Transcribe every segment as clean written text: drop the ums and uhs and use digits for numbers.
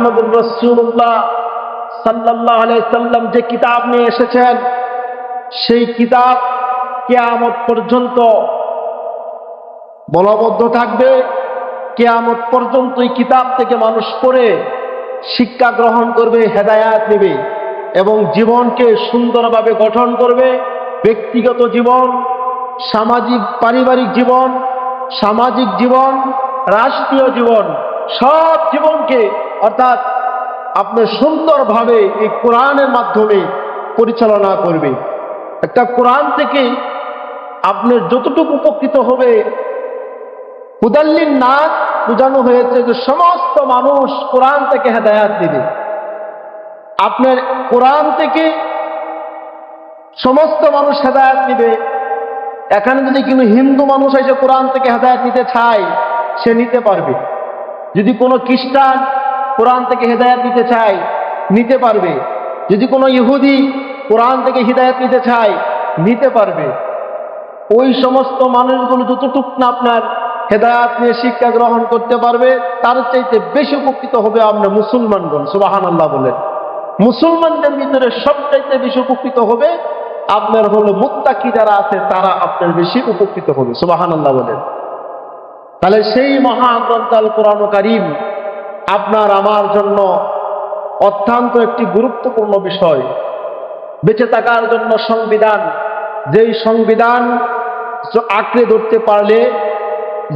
মুহাম্মদুর রাসূলুল্লাহ সাল্লাল্লাহু আলাইহি সাল্লাম যে কিতাব নিয়ে এসেছেন, সেই কিতাব কিয়ামত পর্যন্ত বলবদ্ধ থাকবে। কিয়ামত পর্যন্ত এই কিতাব থেকে মানুষ পড়ে শিক্ষা গ্রহণ করবে, হেদায়াত নেবে এবং জীবনকে সুন্দরভাবে গঠন করবে। ব্যক্তিগত জীবন, সামাজিক পারিবারিক জীবন, সামাজিক জীবন, রাষ্ট্রীয় জীবন, সব জীবনকে অর্থাৎ আপনি সুন্দরভাবে এই কোরআনের মাধ্যমে পরিচালনা করবে। একটা কোরআন থেকে আপনার যতটুকু উপকৃত হবে, হুদাল্লিন নাস বোঝানো হয়েছে যে সমস্ত মানুষ কোরআন থেকে হেদায়াত দিবে। আপনার কোরআন থেকে সমস্ত মানুষ হেদায়াত নিবে। এখানে যদি কোনো হিন্দু মানুষ এসে কোরআন থেকে হেদায়াত নিতে চায়, সে নিতে পারবে। যদি কোনো খ্রিস্টান কোরআন থেকে হেদায়াত নিতে চায়, নিতে পারবে। যদি কোনো ইহুদি কোরআন থেকে হিদায়াত নিতে চায়, নিতে পারবে। ওই সমস্ত মানুষগুলো যতটুক না আপনার হেদায়াত নিয়ে শিক্ষা গ্রহণ করতে পারবে, তার চাইতে বেশি উপকৃত হবে আমরা মুসলমানগণ। সুবহানাল্লাহ বলেন। মুসলমানদের ভিতরে সবচাইতে বেশি উপকৃত হবে আপনার হলো মুত্তাকি যারা আছে, তারা আপনার বেশি উপকৃত হবে। সুবহানাল্লাহ বলেন। তাহলে সেই মহাগ্রন্থ আল কোরআন কারীম আপনার আমার জন্য অত্যন্ত একটি গুরুত্বপূর্ণ বিষয়। বেঁচে থাকার জন্য সংবিধান, যেই সংবিধান আঁকড়ে ধরতে পারলে,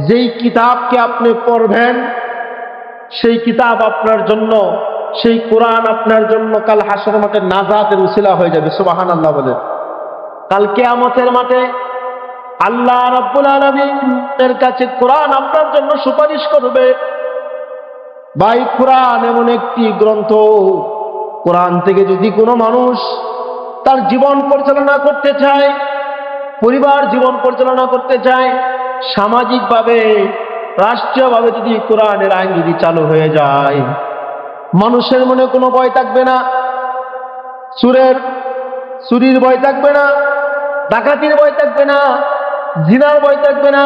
যেই কিতাবকে আপনি পড়বেন, সেই কিতাব আপনার জন্য, সেই কোরআন আপনার জন্য কাল হাসর মাঠে নাজাতের উসিলা হয়ে যাবে। সুবহানাল্লাহ বলেন। কাল কিয়ামতের মাঠে আল্লাহ রাব্বুল আলামিনের কাছে কোরআন আপনার জন্য সুপারিশ করবে। ভাই, কোরআন এমন একটি গ্রন্থ, কোরআন থেকে যদি কোনো মানুষ তার জীবন পরিচালনা করতে চায়, পরিবার জীবন পরিচালনা করতে চায়, সামাজিকভাবে রাষ্ট্রীয়ভাবে যদি কোরআনের আইন যদি চালু হয়ে যায়, মানুষের মনে কোনো ভয় থাকবে না। চুরির ভয় থাকবে না, ডাকাতির ভয় থাকবে না, জিনার ভয় থাকবে না,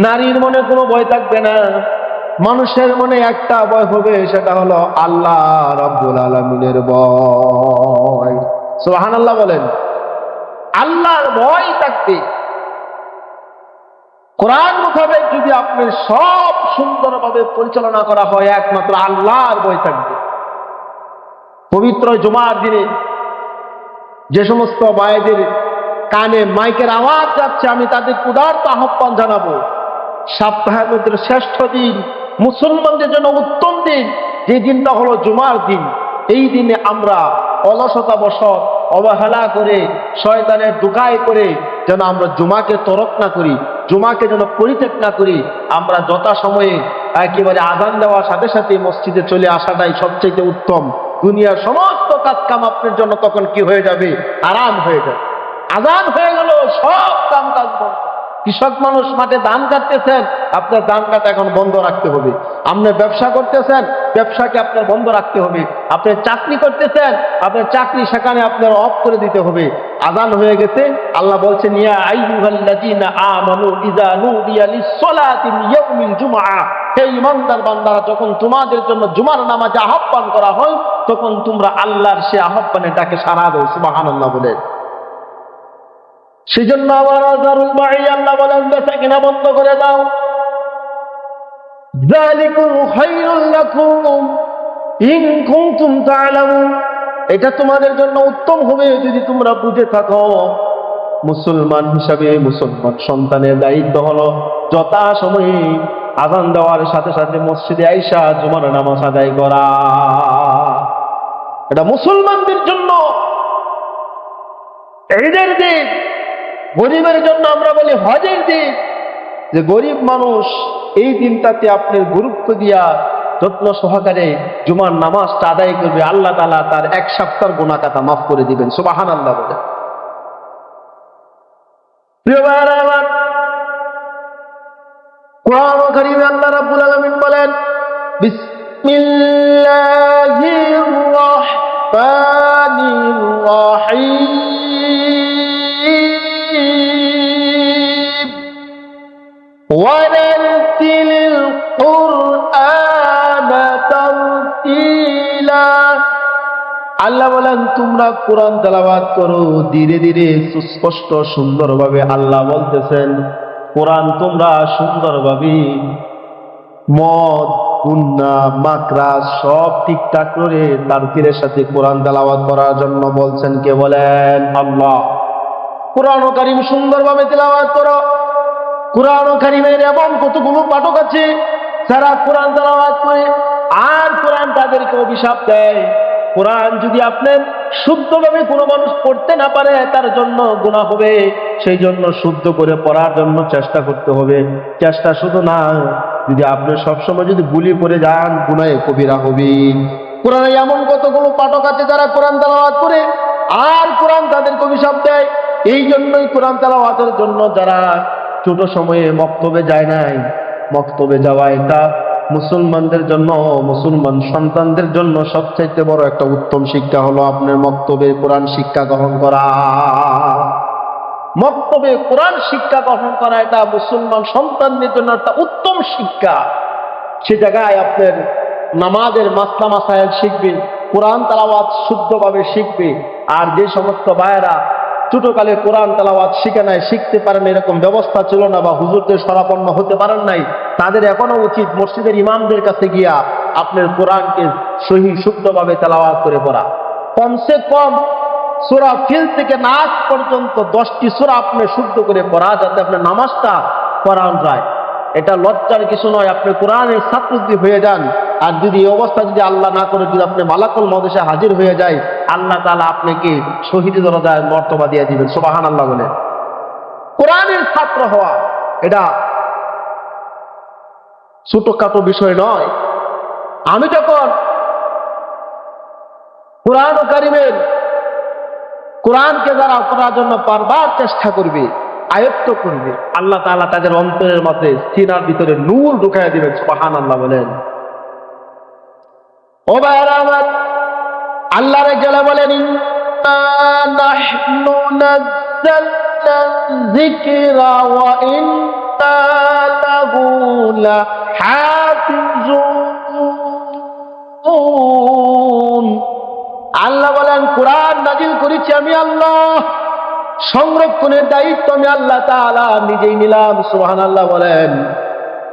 নারীর মনে কোনো ভয় থাকবে না। মানুষের মনে একটা ভয় হবে, সেটা হলো আল্লাহ রাব্বুল আলামিনের ভয়। সুবহানাল্লাহ বলেন। আল্লাহর ভয় থাকবে। কোরআন মোতাবেক যদি আপনার সব সুন্দরভাবে পরিচালনা করা হয়, একমাত্র আল্লাহর ভয় থাকবে। পবিত্র জুমার দিনে যে সমস্ত ভাইদের কানে মাইকের আওয়াজ যাচ্ছে, আমি তাদের উদারত আহ্বান জানাবো, সপ্তাহের মধ্যে শ্রেষ্ঠ দিন, মুসলমানদের জন্য উত্তম দিন, যে দিনটা হলো জুমার দিন। এই দিনে আমরা অলসতা বশত, অবহেলা করে, শয়তানের দুকায় করে যেন আমরা জুমাকে তরক না করি, জুমাকে যেন পরিত্যাগ না করি। আমরা যথাসময়ে একেবারে আযান দেওয়ার সাথে সাথে মসজিদে চলে আসাটাই সবচেয়ে উত্তম। দুনিয়ার সমস্ত কাজ কাম আপনার জন্য তখন কি হয়ে যাবে? আরাম হয়ে যাবে। আযান হয়ে গেল, সব কাম কাজ বন্ধ। কৃষক মানুষ মাঠে ধান কাটতেছেন, আপনার ধান কাটা এখন বন্ধ রাখতে হবে। আপনি ব্যবসা করতেছেন, ব্যবসাকে আপনার বন্ধ রাখতে হবে। আপনি চাকরি করতেছেন, আপনার চাকরি সেখানে আপনার অফ করে দিতে হবে। আযান হয়ে গেছে। আল্লাহ বলছেন, ইয়া আইয়ুহাল্লাযীনা আমানু ইযা নুদিয়া লিস-সালাতি মিন ইয়াউমিল জুমআ, হে ঈমানদার বান্দারা, যখন তোমাদের জন্য জুমার নামাজে আহ্বান করা হয়, তখন তোমরা আল্লাহর সে আহ্বানে ডাকে সাড়া দাও। সুবহানাল্লাহ বলে। সেজন্য আমার আযারুল বাঈ আল্লাহ বলেন, বেচা কিনা বন্ধ করে দাও। যালিকুম খায়রুল লাকুম ইন কুনতুম তা'লামুন, এটা তোমাদের জন্য উত্তম হবে যদি তোমরা বুঝে থাকো। মুসলমান হিসাবে মুসলমান সন্তানের দায়িত্ব হলো যথাসময়ে আযান দেওয়ার সাথে সাথে মসজিদে আইসা জুমার নামাজ আদায় করা। এটা মুসলমানদের জন্য ঈদের দিন, গরিবের জন্য আমরা বলি হজের দিন। যে গরিব মানুষ এই দিনটাতে আপনার গুরুত্ব দিয়া যত্ন সহকারে জুমার নামাজটা আদায় করবে, আল্লাহ তাআলা তার এক সপ্তাহের গুনাহ খাতা মাফ করে দিবেন। সুবহানাল্লাহ বলে। প্রিয় ভাইরা আমার, কোরআন কারীমে আল্লাহ রাব্বুল আলামিন বলেন, বিসমিল্লাহির রাহমানির রাহিম, ওয়ারাতিলিল কুরআনা তারতিলা। তারতিলা। আল্লাহ বলেন তোমরা কোরআন তেলাওয়াত করো ধীরে ধীরে সুস্পষ্ট সুন্দরভাবে। আল্লাহ বলতেছেন কোরআন তোমরা সুন্দরভাবে মদ গুন্না মাকরা সব ঠিকঠাক করে তারতিলের সাথে কোরআন তেলাওয়াত করার জন্য বলছেন। কে বলেন? আল্লাহ। কোরআন কারীম সুন্দরভাবে তেলাওয়াত করো। কোরআন কারীমের এমন কতগুলো পাঠক আছে যারা কোরআন তেলাওয়াত করে আর কোরআন তাদেরকে অভিশাপ দেয়। কোরআন যদি আপনার শুদ্ধভাবে কোনো মানুষ পড়তে না পারে তার জন্য গুনাহ হবে। সেই জন্য শুদ্ধ করে পড়ার জন্য চেষ্টা করতে হবে। চেষ্টা শুধু না, যদি আপনি সবসময় যদি গুলি করে যান গুনাহে কবিরা হবে। কোরআনে এমন কতগুলো পাঠক আছে যারা কোরআন তেলাওয়াত করে আর কোরআন তাদেরকে অভিশাপ দেয়। এই জন্যই কোরআন তেলাওয়াতের জন্য যারা ছোট সময়ে মক্তবে যায় নাই, মক্তবে যাওয়া এটা মুসলমানদের জন্য, মুসলমান সন্তানদের জন্য সবচাইতে বড় একটা উত্তম শিক্ষা হলো আপনার মক্তবে কোরআন শিক্ষা গ্রহণ করা। মক্তবে কোরআন শিক্ষা গ্রহণ করা এটা মুসলমান সন্তানদের জন্য একটা উত্তম শিক্ষা। সে জায়গায় আপনার নামাজের মাসলা মাসায়েল শিখবে, কোরআন তেলাওয়াত শুদ্ধভাবে শিখবে। আর যে সমস্ত ভাইয়েরা ছোটকালে কোরআন তেলাওয়াত শিখে নাই, শিখতে পারেন, এরকম ব্যবস্থা ছিল না বা হুজুরদের শরাপন্ন হতে পারেন নাই, তাদের এখনো উচিত মসজিদের ইমামদের কাছে গিয়া আপনার কোরআনকে সহি শুদ্ধভাবে তেলাওয়াত করে পড়া। কমসে কম সূরা ফিল থেকে নাস পর্যন্ত 10টি সূরা আপনি শুদ্ধ করে পড়া, যাতে আপনার নামাজটা পড়ানো যায়। এটা লজ্জার কিছু নয়। আপনি কোরআনের ছাত্র যদি হয়ে যান, আর যদি এই অবস্থা যদি আল্লাহ না করে যদি আপনি মালাকুল মউত এসে হাজির হয়ে যায়, আল্লাহ তাআলা আপনাকে শহীদ দরজায় মর্তবা দিয়ে দিবেন। সুবহানাল্লাহ বলে। কোরআনের ছাত্র হওয়া এটা ছোটখাটো বিষয় নয়। আমি যখন কোরআন কারীমের কোরআনকে যারা পড়ার জন্য বারবার চেষ্টা করবে, আয়ত্ত করবে, আল্লাহ তাআলা তাদের অন্তরের মধ্যে সিনার ভিতরে নূর ঢুকাইয়া দিবেন। সুবহানাল্লাহ বলেন। ও ভাইরা আমার, আল্লাহ রাব্বুল বলেন ইন্না নাহনু নাযালনা যিকরা ওয়া ইন্না লাহু লাহাফিজুন। আল্লাহ বলেন কোরআন নাজিল করেছি আমি আল্লাহ, সংরক্ষণের দায়িত্ব আমি আল্লাহ তাআলা নিজেই নিলাম। সুবহানাল্লাহ বলেন।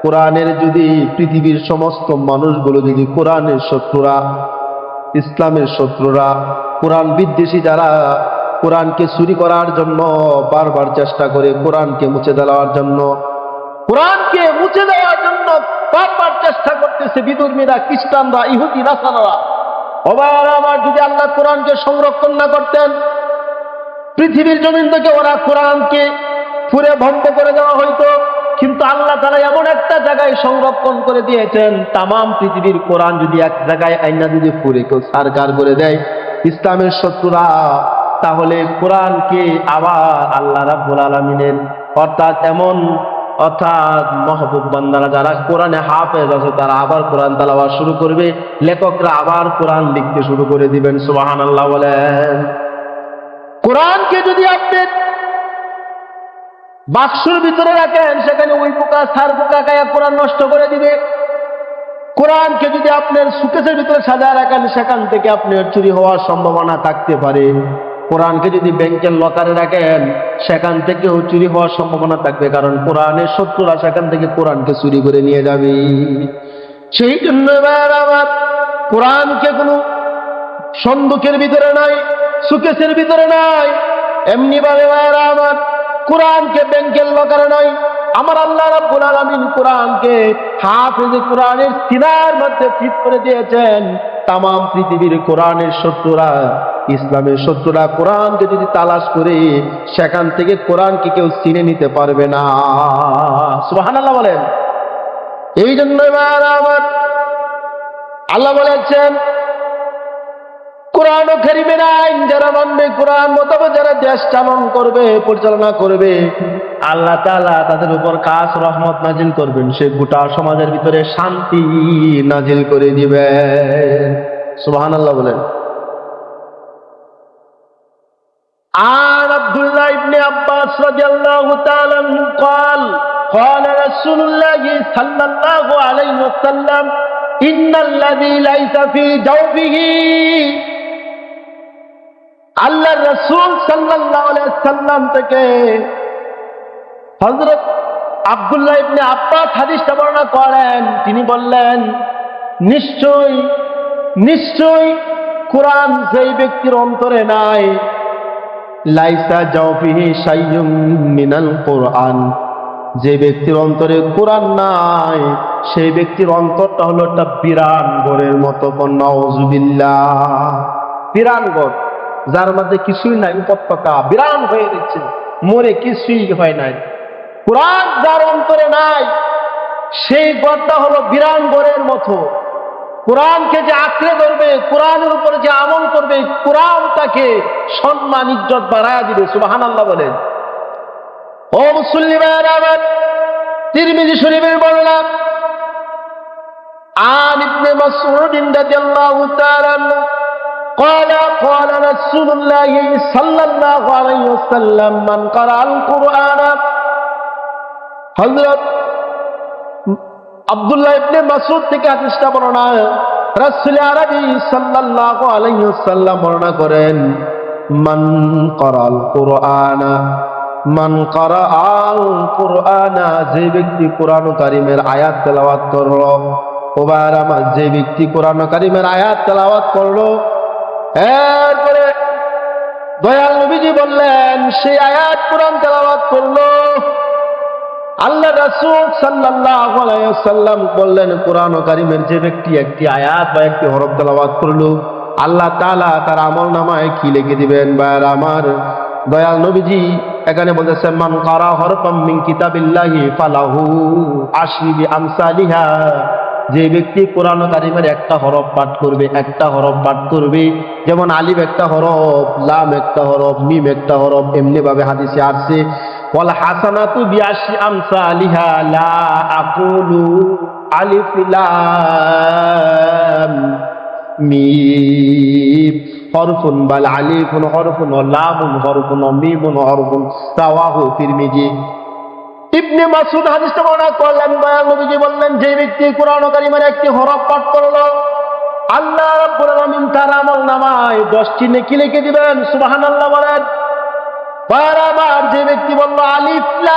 কোরআনের যদি পৃথিবীর সমস্ত মানুষগুলো যদি কোরআনের শত্রুরা, ইসলামের শত্রুরা, কোরআন বিদ্বেষী যারা কোরআনকে চুরি করার জন্য বারবার চেষ্টা করে, কোরআনকে মুছে দেওয়ার জন্য, কোরআনকে মুছে দেওয়ার জন্য বারবার চেষ্টা করতেছে বিধর্মীরা, খ্রিস্টানরা, ইহুদি, নাসারারা। ওবার আমার, যদি আল্লাহ কোরআনকে সংরক্ষণ না করতেন, পৃথিবীর জমিন থেকে ওরা কোরআনকে পুরে ভঙ্গ করে দেওয়া হইতো। কিন্তু আল্লাহ তাআলা এমন একটা জায়গায় সংরক্ষণ করে দিয়েছেন, তামাম পৃথিবীর কোরআন যদি এক জায়গায় আইনা যদি পুরে কেউ সারকার করে দেয় ইসলামের শত্রুরা, তাহলে কোরআনকে আবার আল্লাহ রাব্বুল আলামিনের অর্থাৎ মাহবুব বান্দারা যারা কোরআনে হাফেজ আছে তারা আবার কোরআন তেলাওয়াত শুরু করবে, লেখকরা আবার কোরআন লিখতে শুরু করে দিবেন। সুবহানাল্লাহ বলেন। কোরআনকে যদি আপনি বাক্সের ভিতরে রাখেন, সেখানে ওই পোকা সার পোকা খায়া কোরআন নষ্ট করে দিবে। কোরআনকে যদি আপনার সুকেসের ভিতরে সাজায় রাখেন, সেখান থেকে আপনার চুরি হওয়ার সম্ভাবনা থাকতে পারে। কোরআনকে যদি ব্যাংকের লকারে রাখেন, সেখান থেকেও চুরি হওয়ার সম্ভাবনা থাকবে, কারণ কোরআনের শত্রুরা সেখান থেকে কোরআনকে চুরি করে নিয়ে যাবে। সেই জন্য আমার কোরআনকে কোনো সন্দুকের ভিতরে নাই, সুকেসের ভিতরে নাই, এমনি ভাবে আমার কোরআনকে ব্যাংকের লকারে নাই। আমার আল্লাহ রাব্বুল আলামিন কোরআনকে হাফেজে কোরআনের সিনার মধ্যে ফিট করে দিয়েছেন। তামাম পৃথিবীর কোরআনের শত্রুরা, ইসলামের শত্রুরা কোরআনকে যদি তালাশ করে, সেখান থেকে কোরআনকে কেউ চিনে নিতে পারবে না। সুবহানাল্লাহ বলেন। এই জন্য আমার আল্লাহ বলেছেন কোরআন ও কারীমের আইন যারা মানবে, কোরআন মোতাবেক যারা দেশ চালন করবে, পরিচালনা করবে, আল্লাহ তাআলা তাদের উপর খাস রহমত নাজিল করবেন। সে গোটা সমাজের ভিতরে শান্তি নাজিল করে দিবেন। সুবহানাল্লাহ বলেন। عن عبد الله بن عباس رضي الله تعالى عنه قال قال رسول الله صلى الله عليه وسلم ইন্নাল্লাযী লাইসা ফী জাওফিহি, আল্লাহর রাসূল সাল্লাল্লাহু আলাইহি সাল্লাম থেকে হযরত আব্দুল্লাহ ইবনে আব্বাস হাদিসটা বর্ণনা করেন। তিনি বললেন, নিশ্চয় নিশ্চয় কোরআন যেই ব্যক্তির অন্তরে নাই, লাইসা জাওফিহি শাইয়ুম মিনাল কোরআন, যে ব্যক্তির অন্তরে কোরআন নাই সেই ব্যক্তির অন্তরটা হলো একটা বিরান ঘরের মতো। নাউযুবিল্লাহ। বিরান ঘর, যার মধ্যে কিছুই নাই, উপত্যকা বিরান হয়ে যাচ্ছে, মরে কিছুই হয় নাই। কোরআন যার অন্তরে নাই সেই ঘরটা হলো বিরান ঘরের মতো। কোরআনকে যে আঁকড়ে ধরবে, কোরআনের উপরে যে আমল করবে, কোরআন তাকে সম্মান ইজ্জত বাড়ায়া দিবে। সুবহানাল্লাহ বলেন। ও মুসলিমের আমার, তিরমিজি শরীফের বর্ণনা, আন ইবনে মাসউদ রাদিয়াল্লাহু তাআলা قال قال رسول الله صلى الله عليه وسلم من قرأ القرآن, হযরত আব্দুল্লাহ ইবনে মাসউদ থেকে হাদিসটা বর্ণনা, রাসূল আরবি সাল্লাল্লাহু আলাইহি ওয়াসাল্লাম বর্ণনা করেন, মান ক্বারাল কুরআনা, মান ক্বারাল কুরআনা, যে ব্যক্তি কোরআন কারীমের আয়াত তেলাওয়াত করলো, ওবার আমার যে ব্যক্তি কোরআন কারীমের আয়াত তেলাওয়াত করলো, এরপরে দয়াল নবীজি বললেন সেই আয়াত কোরআন তেলাওয়াত করলো, আল্লাহ রাসূল সাল্লাল্লাহু আলাইহি ওয়াসাল্লাম বললেন, কোরআন কারীমের যে ব্যক্তি একটি আয়াত বা একটি হরফ তেলাওয়াত করলো, আল্লাহ তাআলা তার আমলনামায় কি লিখে দিবেন? ভাইরা আমার, দয়াল নবীজি এখানে বলতেছেন, মান কারা হরফাম মিন কিতাবিল্লাহি ফালাহু আশরি আমসালিহা, যে ব্যক্তি কোরআন কারীমের একটা হরফ পাঠ করবে, একটা হরফ পাঠ করবে, যেমন আলিফ একটা হরফ, লাম একটা হরফ, মিম একটা হরফ, এমনি ভাবে হাদিসে আসছে, ওয়াল হাসানাতু বিআশরি আমসালিহা, লা আকুলু আলিফ লাম মিম হরফুন, বাল আলিফুন হরফুন, লামুন হরফুন, মিমুন হরফুন। রাওয়াহু তিরমিজি। ইবনে মাসউদ হাদিসটা বর্ণনা করলেন, দয়াল নবীজি বললেন, যে ব্যক্তি কোরআন কারীমের একটি হরফ পাঠ করলো, আল্লাহ রাব্বুল আলামিন তার আমলনামায় 10টি নেকি লিখে দিবেন। সুবহানাল্লাহ বলেন। বারবার যে ব্যক্তি বলল আলিফ লাম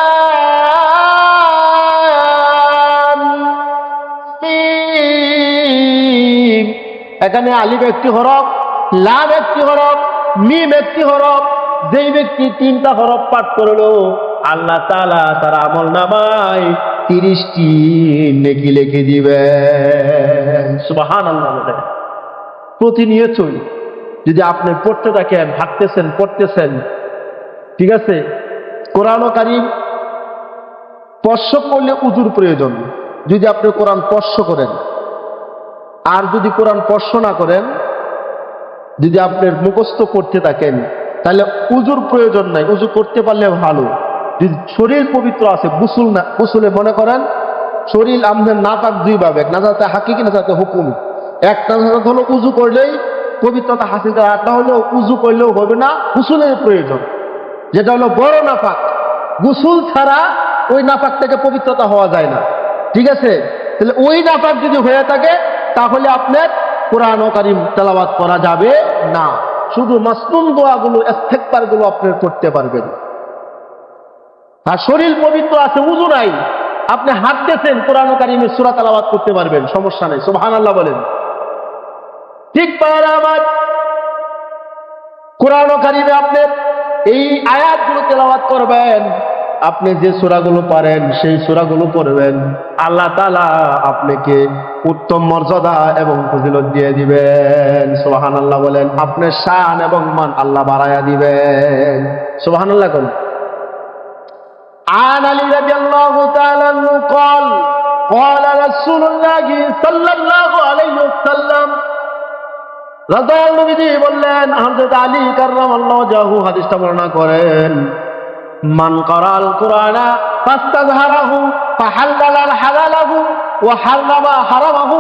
মিম, এখানে আলিফ একটি হরফ, লাম একটি হরফ, মিম একটি হরফ, যেই ব্যক্তি 3টা হরফ পাঠ করলো, আল্লাহ তাআলা তার আমলনামায় 30টি নেকি লিখে দিবেন। সুবহানাল্লাহ বলেন। প্রতিনিয়তই যদি আপনি পড়তে থাকেন, হাঁটতেছেন, পড়তেছেন, ঠিক আছে, কোরআন কারীম স্পর্শ করলে উযুর প্রয়োজন। যদি আপনি কোরআন স্পর্শ করেন, আর যদি কোরআন স্পর্শ না করেন, যদি আপনি মুখস্থ করতে থাকেন, তাহলে উযুর প্রয়োজন নাই, উযু করতে পারলে ভালো। যদি শরীর পবিত্র আছে, গোসল না, গোসলে মনে করেন শরীর আমাদের নাপাক দুই ভাবে, এক নাজাতে হাকিকি, নাজাতে হুকুমি। এক নাজাত হলো উযু করলেই পবিত্রতা হাসিল করা, একটা হলো উযু করলেও হবে না, গোসলের প্রয়োজন, যেটা হলো বড় নাপাক। গোসল ছাড়া ওই নাপাক থেকে পবিত্রতা হওয়া যায় না, ঠিক আছে? তাহলে ওই নাপাক যদি হয়ে থাকে, তাহলে আপনার কোরআন কারীম তেলাওয়াত করা যাবে না। শুধু মাসনুন দোয়াগুলো, ইস্তিগফারগুলো আপনি করতে পারবেন। আর শরীর পবিত্র আছে, উযু নাই, আপনি হাঁটতেছেন, কোরআন কারীমের সূরা তেলাওয়াত করতে পারবেন, সমস্যা নেই। সুবহানাল্লাহ বলেন। ঠিক পারা আমার, কোরআন কারীমে আপনি এই আয়াতগুলো তেলাওয়াত করবেন, আপনি যে সূরাগুলো পারেন সেই সূরাগুলো পড়বেন, আল্লাহ তাআলা আপনাকে উত্তম মর্যাদা এবং ফজিলত দিয়ে দিবেন। সুবহানাল্লাহ বলেন। আপনার শান এবং মান আল্লাহ বাড়ায়া দিবেন। সুবহানাল্লাহ বলেন। عن علي رضي الله تعالى عنه قال قال رسول الله صلى الله عليه وسلم, রাসূল নবীজি বললেন, হযরত আলী কাররামাল্লাহু ওয়াজহু হাদিসটা বর্ণনা করেন, মান কারাল কুরআনা ফাস্তাযহারাহু ফাহাল্লাল হালালাহু ওয়া হারামা হারামাহু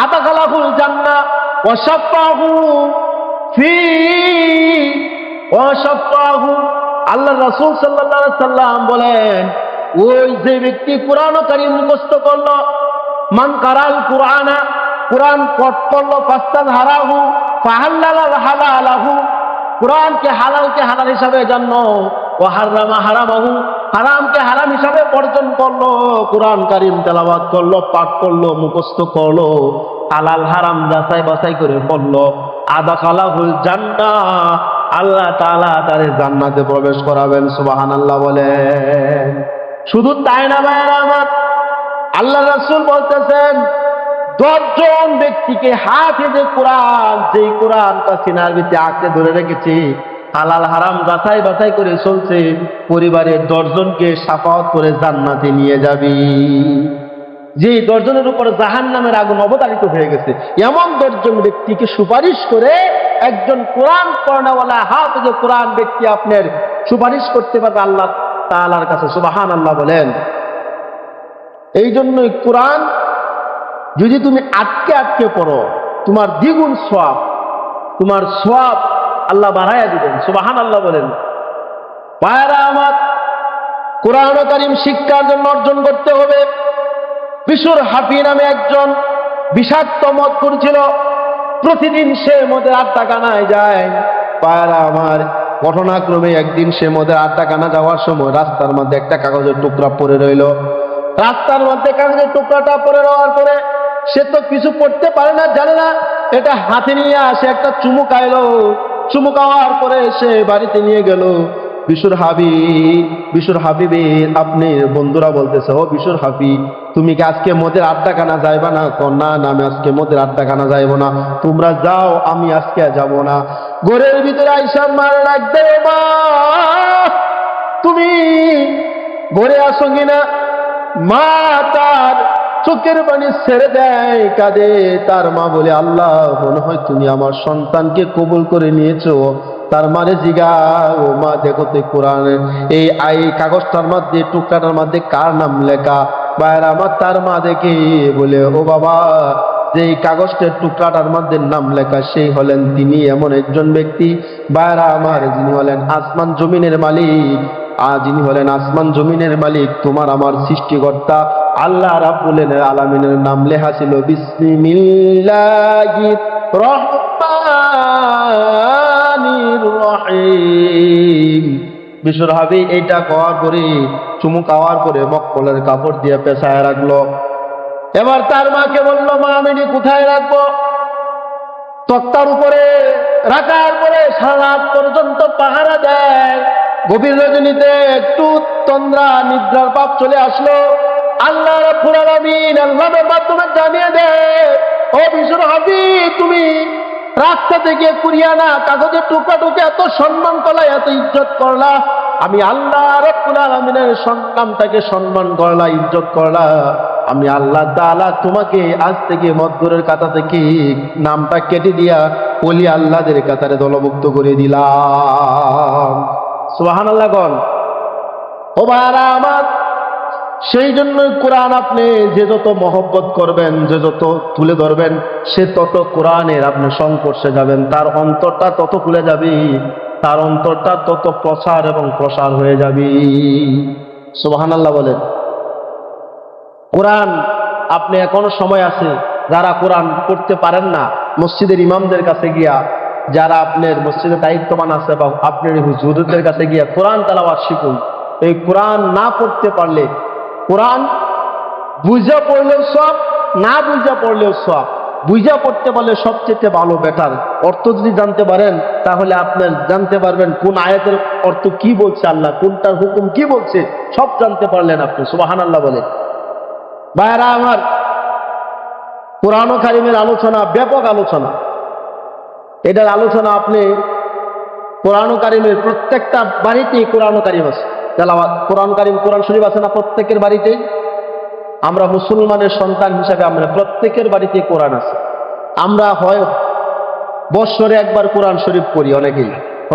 আদাখালাহুল জান্নাহ ওয়া শাফাহু ফি ওয়া শাফাহু। আল্লাহ রাসূল সাল্লাল্লাহু আলাইহি সাল্লাম বলেন, ওই যে ব্যক্তি কোরআন কারীম মুখস্থ করলো, মান কারাল কুরআনা, কোরআন পাঠ করলো ফাস্তাদ হারাহু ফাহাল্লাল হালালাহু, কোরআনকে হালালকে হালাল হিসাবে জানলো, ও হারামা হারামাহু, হারামকে হারাম হিসাবে বর্জন করলো, কোরআন কারীম তেলাওয়াত করলো, পাঠ করলো, মুখস্থ করলো, হালাল হারাম যাচাই বাছাই করে পড়লো, আদাখালাহুল জান্নাহ, আল্লাহ তাআলা তারে জান্নাতে প্রবেশ করাবেন। সুবহানাল্লাহ বলেন। শুধু তাই না ভাইরা আমার, আল্লাহ রাসূল বলতেছেন 10 জন ব্যক্তিকে হাফেজে কোরআন, যেই কোরআনটা সিনার ভিতরে আঁকড়ে ধরে রেখেছে, হালাল হারাম যাচাই বাছাই করে চলছে, পরিবারের 10 জনকে শাফাআত করে জান্নাতে নিয়ে যাবি। যে 10 জনের উপর জাহান্নামের আগুন অবতারিত হয়ে গেছে, এমন 10 জন ব্যক্তিকে সুপারিশ করে একজন কোরআন পড়নেওয়ালা হাফেজে কোরআন ব্যক্তি আপনার সুপারিশ করতে পারবে আল্লাহ তাআলার কাছে। সুবহানাল্লাহ বলেন। এই জন্যই কোরআন যদি তুমি আটকে আটকে পড়ো, তোমার দ্বিগুণ সওয়াব, তোমার সওয়াব আল্লাহ বাড়াইয়া দিবেন। সুবহানাল্লাহ বলেন। ভাইরা আমার, কোরআন কারীম শিক্ষার জন্য অর্জন করতে হবে। বিশুর হাফি নামে একজন বিষাক্ত মদ করছিল, প্রতিদিন সে মদের আড্ডাখানায় যায়। ভাইরা আমার, ঘটনাক্রমে একদিন সে মদের আড্ডাখানা যাওয়ার সময় রাস্তার মধ্যে একটা কাগজের টুকরা পড়ে রইল। রাস্তার মধ্যে কাগজের টুকরাটা পড়ে রওয়ার পরে সে তো কিছু পড়তে পারে না, জানে না, এটা হাতে নিয়ে আসে একটা চুমু খাইলো। চুমু খাওয়ার পরে সে বাড়িতে নিয়ে গেল। বিশুর হাবিবের আপনি বন্ধুরা বলতেছে, ও বিশুর হাবিব, তুমি কি আজকে মদের আড্ডাখানা যাইবা না? না না, আমি আজকে মদের আড্ডাখানা যাইব না। তোমরা যাও, আমি আজকে যাব না। ঘরের ভিতরে আইসা মার ডাক দে, মা তুমি ঘরে আসো কিনা? মা তার চোখের পানি ছেড়ে দেয়, কাঁদে। তার মা বলে, আল্লাহ, মনে হয় তুমি আমার সন্তানকে কবুল করে নিয়েছো। তার মারে জিগাও, মা দেখো তো কোরআনের এই কাগজটার মধ্যে, টুকরাটার মধ্যে কার নাম লেখা? বাইরে আমার তার মা দেখে বলে, ও বাবা, যে কাগজটার টুকরাটার মধ্যে নাম লেখা সেই হলেন তিনি এমন একজন ব্যক্তি, বাইরা আমার, যিনি হলেন আসমান জমিনের মালিক। যিনি হলেন আসমান জমিনের মালিক, তোমার আমার সৃষ্টিকর্তা আল্লাহ রাব্বুল আলামিনের নাম লেখা ছিল বিসমিল্লাহির রহমানির রহিম। বিশুর হাবিব এইটা খাওয়ার পরে, চুমু খাওয়ার পরে মক্কলের কাপড় দিয়ে পেছায় রাখলো। এবার তার মাকে বললো, মা আমি কোথায় রাখবো? তক্তার উপরে রাখার পরে সারা রাত পর্যন্ত পাহারা দেয়। গভীর রজনীতে একটু তন্দ্রা নিদ্রার পাপ চলে আসলো। আল্লাহ রাব্বুল আলামিন আল্লাহর মাধ্যমে জানিয়ে দেয়, ও বিশুর হাবিব, তুমি রাস্তা থেকে কুড়িয়ে না কাগজের টুকরাটুকে এত সম্মান করলা, এত ইজ্জত করলা, আমি আল্লাহ রাব্বুল আলামিনের নামটাকে সম্মান করলা, ইজ্জত করলা। আমি আল্লাহ তাআলা তোমাকে আজ থেকে মদগুরের কাতা থেকে নামটা কেটে দিয়া ওলি আল্লাহদের কাতারে দলভুক্ত করে দিলাম। সুবহানাল্লাহ গণ। ও ভাইরা আমার, সেই জন্য কোরআন আপনি যে যত মহব্বত করবেন, যে যত তুলে ধরবেন, সে তত কোরআনের আপনি সংস্পর্শে যাবেন, তার অন্তরটা তত খুলে যাবে, তার অন্তরটা তত প্রসার এবং প্রসার হয়ে যাবে। সুবহানাল্লাহ বলেন। কোরআন আপনি এখনো সময় আছে, যারা কোরআন পড়তে পারেন না, মসজিদের ইমামদের কাছে গিয়া, যারা আপনার মসজিদের দায়িত্ববান আছে বা আপনার হুজুরদের কাছে গিয়া কোরআন তেলাওয়াত শিখুন। এই কোরআন না পড়তে পারলে, কোরআন বুঝা পড়লেও সব, না বুঝা পড়লেও সব। বুঝা পড়তে পারলে সবচেয়ে ভালো, বেটার। অর্থ যদি জানতে পারেন তাহলে আপনার জানতে পারবেন কোন আয়াতের অর্থ কি বলছে আল্লাহ, কোনটার হুকুম কি বলছে, সব জানতে পারলেন আপনি। সুবহানাল্লাহ বলেন। ভাইরা আমার, কোরআন কারীমের আলোচনা ব্যাপক আলোচনা। এটার আলোচনা আপনি কোরআন কারীমের প্রত্যেকটা বাড়িতেই কোরআন কারীম আছে, তেলাওয়াত কোরআন কারীম, কোরআন শরীফ আছে না প্রত্যেকের বাড়িতেই? আমরা মুসলমানের সন্তান হিসাবে আমরা প্রত্যেকের বাড়িতেই কোরআন আছে। আমরা হয় বৎসরে একবার কোরআন শরীফ পড়ি অনেকেই।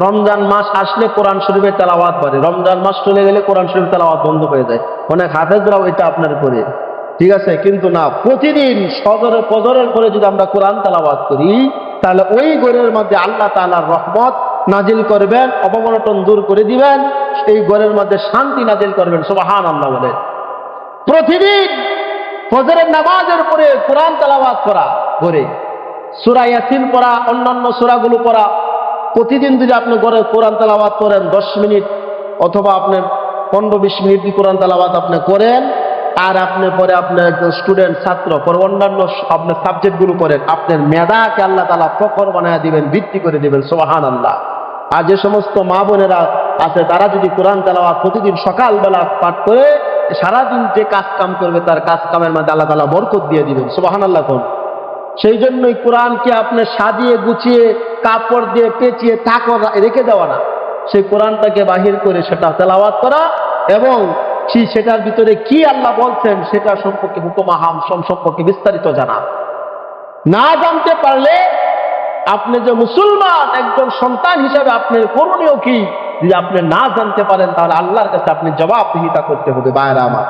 রমজান মাস আসলে কোরআন শরীফের তেলাওয়াত বাড়ে, রমজান মাস চলে গেলে কোরআন শরীফ তেলাওয়াত বন্ধ হয়ে যায়। অনেক হাফেজরাও এটা আপনার করে, ঠিক আছে, কিন্তু না, প্রতিদিন ফজরের পরে যদি আমরা কোরআন তেলাওয়াত করি, তাহলে ওই ঘরের মধ্যে আল্লাহ তাআলার রহমত নাজিল করবেন, অপমনটন দূর করে দিবেন, এই ঘরের মধ্যে শান্তি নাজিল করবেন। সুবহানাল্লাহ বলেন। প্রতিদিন ফজরের নামাজের পরে কোরআন তেলাওয়াত করা করে সূরা ইয়াসিন পড়া, অন্যান্য সূরাগুলো পড়া, প্রতিদিন যদি আপনি ঘরে কোরআন তেলাওয়াত করেন 10 মিনিট অথবা আপনার 15-20 মিনিট যদি কোরআন তেলাওয়াত আপনি করেন, আর আপনি পরে আপনার একজন স্টুডেন্ট ছাত্র পরে অন্যান্য আপনার সাবজেক্টগুলো পড়েন, আপনার মেধাকে আল্লাহ তাআলা প্রখর বানায় দিবেন, বৃদ্ধি করে দিবেন। সুবহানাল্লাহ। আর যে সমস্ত মা বোনেরা আছে তারা যদি কোরআন তেলাওয়াত প্রতিদিন সকালবেলা পাঠ করে সারাদিন যে কাজ কাম করবে তার কাজ কামের মধ্যে আল্লাহ তাআলা বরকত দিয়ে দিবেন। সুবহানাল্লাহ। সেই জন্যই কোরআনকে আপনি সাজিয়ে গুছিয়ে কাপড় দিয়ে পেঁচিয়ে থাকর রেখে দেওয়া না, সেই কোরআনটাকে বাহির করে সেটা তেলাওয়াত করা এবং সেটার ভিতরে কি আল্লাহ বলছেন সেটা সম্পর্কে হুকুমাহাম সম্পর্কে বিস্তারিত জানা। না জানতে পারলে আপনি যে মুসলমান একজন সন্তান হিসাবে আপনার করণীয় কি, যদি আপনি না জানতে পারেন তাহলে আল্লাহর কাছে আপনি জবাবদিহিতা করতে হবে। ভাইরা আমার,